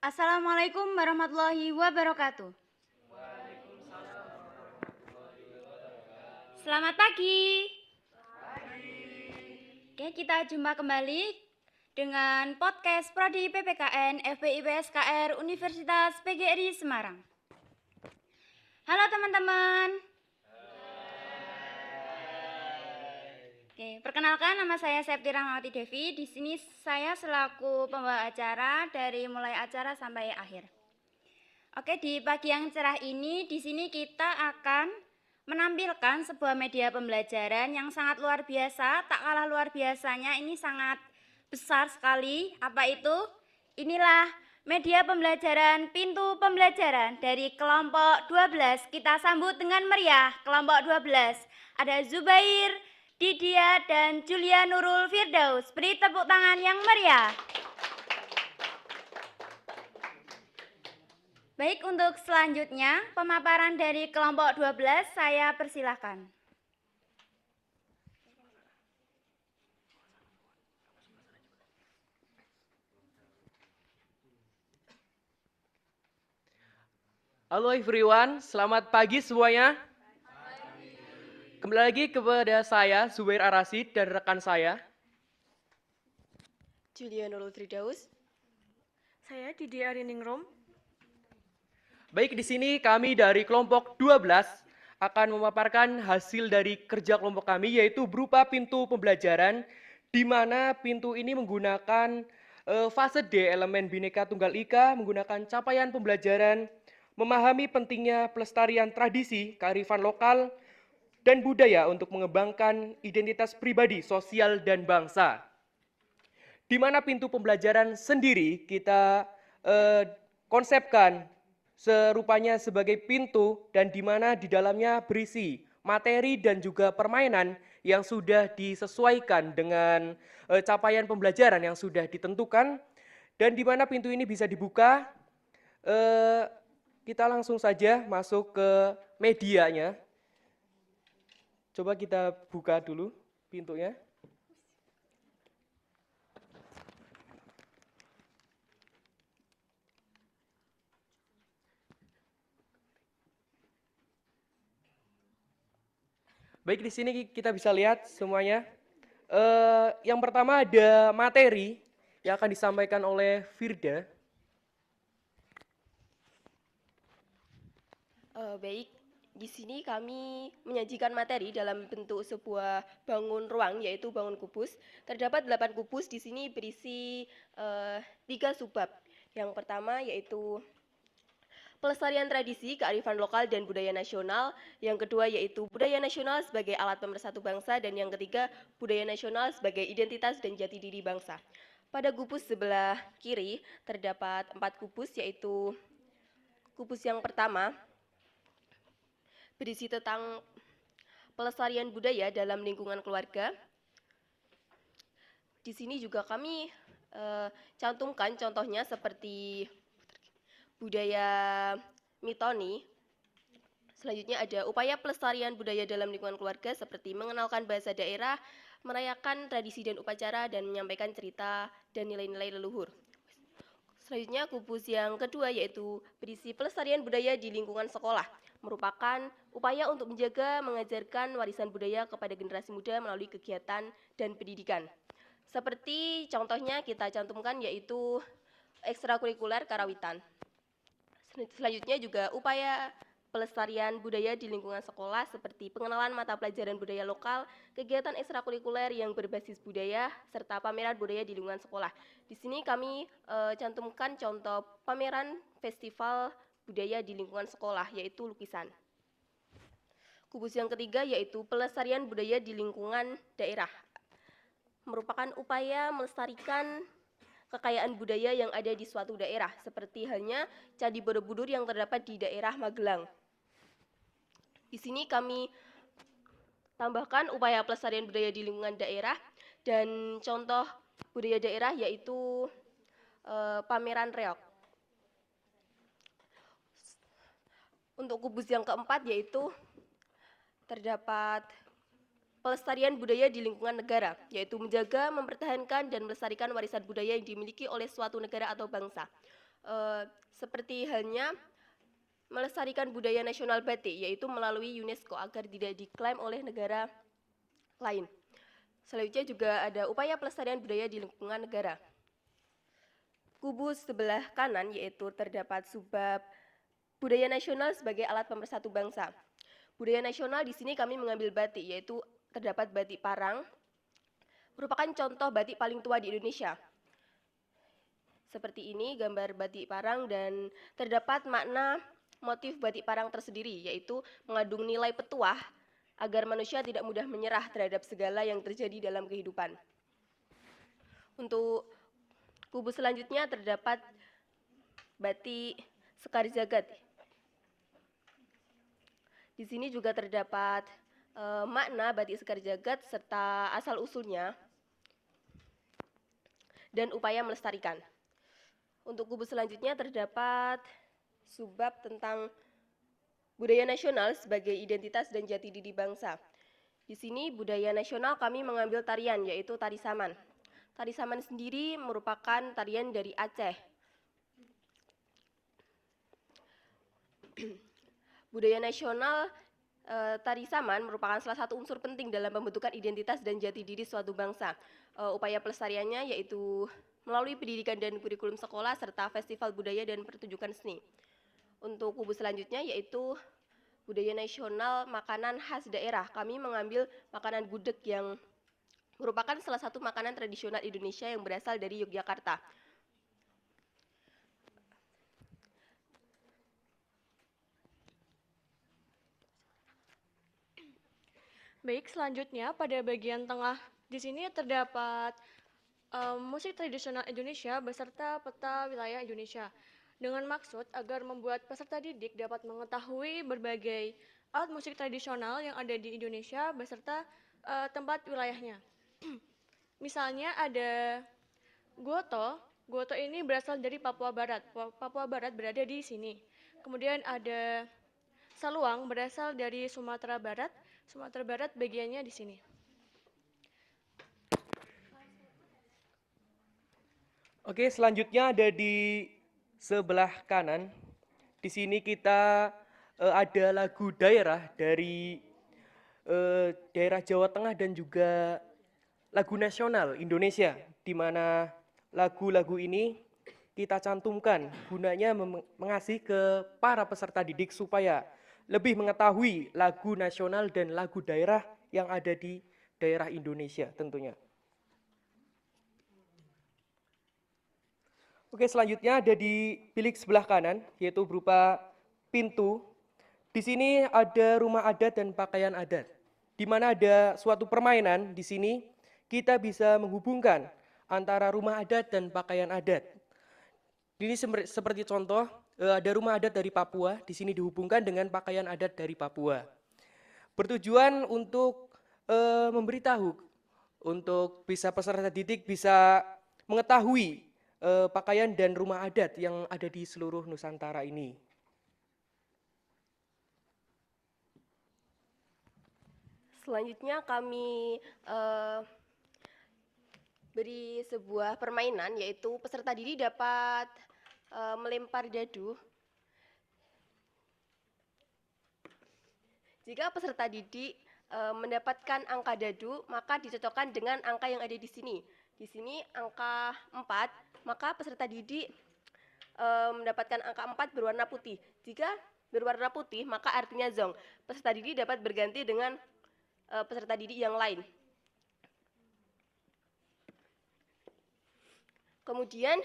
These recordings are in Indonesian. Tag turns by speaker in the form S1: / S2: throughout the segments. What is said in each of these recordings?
S1: Assalamualaikum warahmatullahi wabarakatuh. Selamat pagi. Oke, kita jumpa kembali dengan podcast Prodi PPKN FPIPS KR Universitas PGRI Semarang. Halo teman-teman. Oke, perkenalkan nama saya Septi Rahmawati Devi. Di sini saya selaku pembawa acara dari mulai acara sampai akhir. Oke, di pagi yang cerah ini di sini kita akan menampilkan sebuah media pembelajaran yang sangat luar biasa, tak kalah luar biasanya, ini sangat besar sekali. Apa itu? Inilah media pembelajaran Pintu Pembelajaran dari kelompok 12. Kita sambut dengan meriah kelompok 12. Ada Zubair, Didia, dan Julia Nurul Firdaus. Beri tepuk tangan yang meriah. Baik, untuk selanjutnya pemaparan dari kelompok 12 saya persilahkan.
S2: Halo everyone, selamat pagi semuanya. Kembali lagi kepada saya, Zubair Arasid dan rekan saya.
S3: Julia Nurul Firdaus.
S4: Saya Didi Ariningrum.
S2: Baik, di sini kami dari kelompok 12 akan memaparkan hasil dari kerja kelompok kami, yaitu berupa pintu pembelajaran, di mana pintu ini menggunakan fase D elemen Bhinneka Tunggal Ika, menggunakan capaian pembelajaran, memahami pentingnya pelestarian tradisi, kearifan lokal, dan budaya untuk mengembangkan identitas pribadi, sosial, dan bangsa. Di mana pintu pembelajaran sendiri kita konsepkan serupanya sebagai pintu dan di mana di dalamnya berisi materi dan juga permainan yang sudah disesuaikan dengan capaian pembelajaran yang sudah ditentukan, dan di mana pintu ini bisa dibuka. Kita langsung saja masuk ke medianya. Coba kita buka dulu pintunya. Baik, di sini kita bisa lihat semuanya. Yang pertama ada materi yang akan disampaikan oleh Firda.
S3: Baik, di sini kami menyajikan materi dalam bentuk sebuah bangun ruang, yaitu bangun kubus. Terdapat 8 kubus di sini berisi 3 subbab. Yang pertama yaitu pelestarian tradisi, kearifan lokal, dan budaya nasional. Yang kedua yaitu budaya nasional sebagai alat pemersatu bangsa. Dan yang ketiga, budaya nasional sebagai identitas dan jati diri bangsa. Pada kubus sebelah kiri terdapat 4 kubus, yaitu kubus yang pertama berisi tentang pelestarian budaya dalam lingkungan keluarga. Di sini juga kami cantumkan contohnya seperti budaya mitoni. Selanjutnya ada upaya pelestarian budaya dalam lingkungan keluarga seperti mengenalkan bahasa daerah, merayakan tradisi dan upacara, dan menyampaikan cerita dan nilai-nilai leluhur. Selanjutnya kubus yang kedua yaitu berisi pelestarian budaya di lingkungan sekolah, merupakan upaya untuk menjaga mengajarkan warisan budaya kepada generasi muda melalui kegiatan dan pendidikan. Seperti contohnya kita cantumkan yaitu ekstrakurikuler karawitan. Selanjutnya juga upaya pelestarian budaya di lingkungan sekolah seperti pengenalan mata pelajaran budaya lokal, kegiatan ekstrakurikuler yang berbasis budaya, serta pameran budaya di lingkungan sekolah. Di sini kami cantumkan contoh pameran festival budaya di lingkungan sekolah, yaitu lukisan. Kubus yang ketiga yaitu pelestarian budaya di lingkungan daerah, merupakan upaya melestarikan kekayaan budaya yang ada di suatu daerah, seperti halnya Candi Borobudur yang terdapat di daerah Magelang. Di sini kami tambahkan upaya pelestarian budaya di lingkungan daerah, dan contoh budaya daerah yaitu pameran reok. Untuk kubus yang keempat yaitu terdapat pelestarian budaya di lingkungan negara, yaitu menjaga, mempertahankan, dan melestarikan warisan budaya yang dimiliki oleh suatu negara atau bangsa. seperti halnya melestarikan budaya nasional batik, yaitu melalui UNESCO agar tidak diklaim oleh negara lain. Selanjutnya juga ada upaya pelestarian budaya di lingkungan negara. Kubu sebelah kanan yaitu terdapat subbab budaya nasional sebagai alat pemersatu bangsa. Budaya nasional di sini kami mengambil batik, yaitu terdapat batik Parang, merupakan contoh batik paling tua di Indonesia. Seperti ini gambar batik Parang dan terdapat makna motif batik Parang tersendiri, yaitu mengandung nilai petuah agar manusia tidak mudah menyerah terhadap segala yang terjadi dalam kehidupan. Untuk kubu selanjutnya terdapat batik Sekar Jagad. Di sini juga terdapat makna batik Sekar Jagad serta asal-usulnya dan upaya melestarikan. Untuk kubu selanjutnya terdapat subbab tentang budaya nasional sebagai identitas dan jati diri bangsa. Di sini budaya nasional kami mengambil tarian, yaitu tari saman. Tari saman sendiri merupakan tarian dari Aceh. Budaya nasional tari saman merupakan salah satu unsur penting dalam pembentukan identitas dan jati diri suatu bangsa. Upaya pelestariannya yaitu melalui pendidikan dan kurikulum sekolah serta festival budaya dan pertunjukan seni. Untuk kubu selanjutnya yaitu budaya nasional makanan khas daerah. Kami mengambil makanan gudeg yang merupakan salah satu makanan tradisional Indonesia yang berasal dari Yogyakarta.
S4: Baik, selanjutnya pada bagian tengah di sini terdapat musik tradisional Indonesia beserta peta wilayah Indonesia dengan maksud agar membuat peserta didik dapat mengetahui berbagai alat musik tradisional yang ada di Indonesia beserta tempat wilayahnya. Misalnya ada Goto. Goto ini berasal dari Papua Barat. Papua Barat berada di sini. Kemudian ada Saluang berasal dari Sumatera Barat. Sumatera Barat bagiannya di sini.
S2: Oke, selanjutnya ada di sebelah kanan. Di sini kita ada lagu daerah dari daerah Jawa Tengah dan juga lagu nasional Indonesia, di mana lagu-lagu ini kita cantumkan gunanya mengasih ke para peserta didik supaya lebih mengetahui lagu nasional dan lagu daerah yang ada di daerah Indonesia tentunya. Oke, selanjutnya ada di bilik sebelah kanan, yaitu berupa pintu. Di sini ada rumah adat dan pakaian adat, di mana ada suatu permainan. Di sini kita bisa menghubungkan antara rumah adat dan pakaian adat. Ini seperti contoh, ada rumah adat dari Papua, di sini dihubungkan dengan pakaian adat dari Papua. Bertujuan untuk memberitahu, untuk bisa peserta didik bisa mengetahui pakaian dan rumah adat yang ada di seluruh Nusantara ini.
S3: Selanjutnya kami beri sebuah permainan, yaitu peserta didik dapat melempar dadu. Jika peserta didik mendapatkan angka dadu, maka dicocokkan dengan angka yang ada di sini. Di sini angka 4, maka peserta didik mendapatkan angka 4 berwarna putih. Jika berwarna putih, maka artinya zong. Peserta didik dapat berganti dengan peserta didik yang lain. Kemudian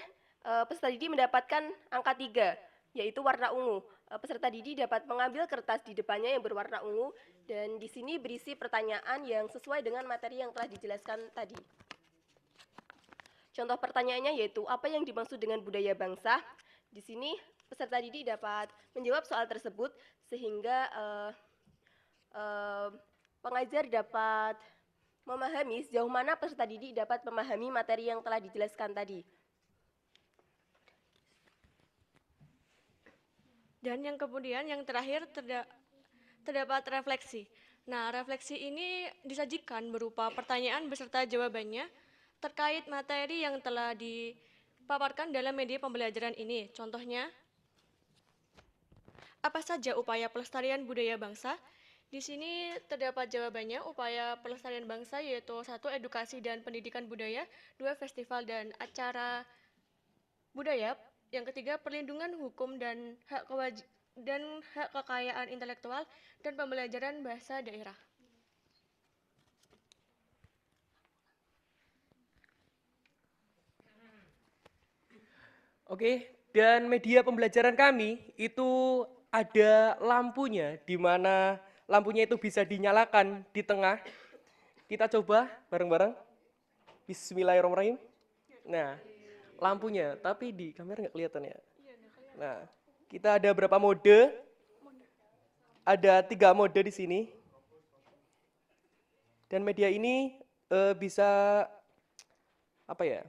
S3: peserta didik mendapatkan angka 3, yaitu warna ungu. Peserta didik dapat mengambil kertas di depannya yang berwarna ungu, dan di sini berisi pertanyaan yang sesuai dengan materi yang telah dijelaskan tadi. Contoh pertanyaannya yaitu, apa yang dimaksud dengan budaya bangsa? Di sini peserta didik dapat menjawab soal tersebut, sehingga pengajar dapat memahami sejauh mana peserta didik dapat memahami materi yang telah dijelaskan tadi.
S4: Dan yang kemudian yang terakhir terdapat refleksi. Nah, refleksi ini disajikan berupa pertanyaan beserta jawabannya terkait materi yang telah paparkan dalam media pembelajaran ini. Contohnya, apa saja upaya pelestarian budaya bangsa? Di sini terdapat jawabannya. Upaya pelestarian bangsa yaitu 1. Edukasi dan pendidikan budaya, 2. Festival dan acara budaya, yang ketiga perlindungan hukum dan hak kekayaan intelektual, dan pembelajaran bahasa daerah.
S2: Oke, dan media pembelajaran kami itu ada lampunya, di mana lampunya itu bisa dinyalakan di tengah. Kita coba bareng-bareng. Bismillahirrahmanirrahim. Nah, lampunya, tapi di kamera nggak kelihatan ya. Nah, kita ada berapa mode? Ada 3 mode di sini. Dan media ini bisa apa ya?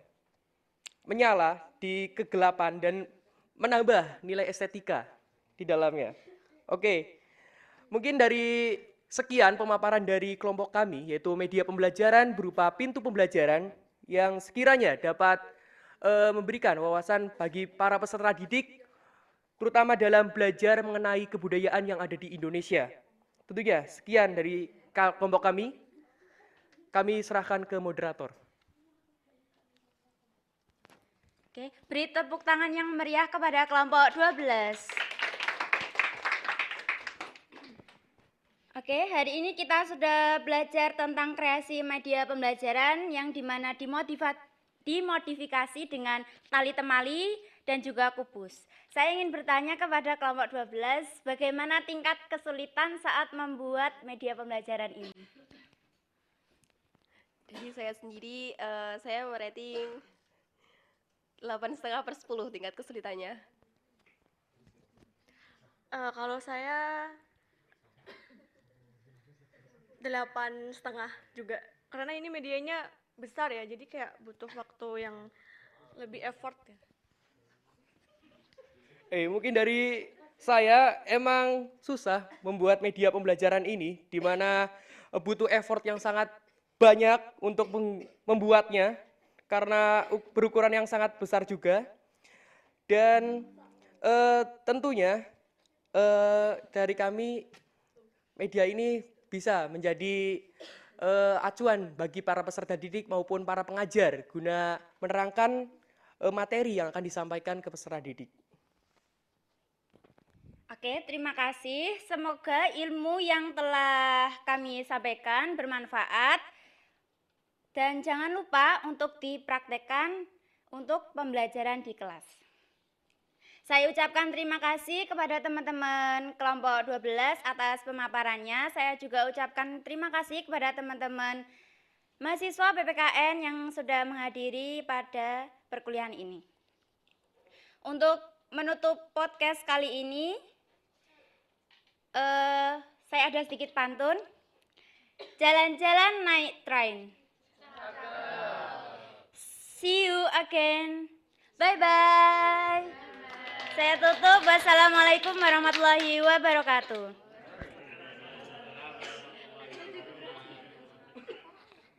S2: Menyala di kegelapan dan menambah nilai estetika di dalamnya. Oke, mungkin dari sekian pemaparan dari kelompok kami, yaitu media pembelajaran berupa pintu pembelajaran yang sekiranya dapat memberikan wawasan bagi para peserta didik, terutama dalam belajar mengenai kebudayaan yang ada di Indonesia. Tentunya sekian dari kelompok kami serahkan ke moderator.
S1: Oke, beri tepuk tangan yang meriah kepada kelompok 12. Oke, hari ini kita sudah belajar tentang kreasi media pembelajaran yang dimana dimodifikasi dengan tali temali dan juga kubus. Saya ingin bertanya kepada kelompok 12, bagaimana tingkat kesulitan saat membuat media pembelajaran ini?
S3: Dari saya sendiri, saya merating 8,5/10 tingkat kesulitannya.
S4: Kalau saya 8,5 juga, karena ini medianya besar ya, jadi kayak butuh waktu yang lebih effort ya.
S2: Mungkin dari saya emang susah membuat media pembelajaran ini, di mana butuh effort yang sangat banyak untuk membuatnya, karena berukuran yang sangat besar juga. Dan tentunya dari kami, media ini bisa menjadi acuan bagi para peserta didik maupun para pengajar guna menerangkan materi yang akan disampaikan ke peserta didik.
S1: Oke, terima kasih. Semoga ilmu yang telah kami sampaikan bermanfaat. Dan jangan lupa untuk dipraktekkan untuk pembelajaran di kelas. Saya ucapkan terima kasih kepada teman-teman kelompok 12 atas pemaparannya. Saya juga ucapkan terima kasih kepada teman-teman mahasiswa PPKN yang sudah menghadiri pada perkuliahan ini. Untuk menutup podcast kali ini, saya ada sedikit pantun. Jalan-jalan naik train. See you again. Bye-bye. Saya tutup. Wassalamualaikum warahmatullahi wabarakatuh.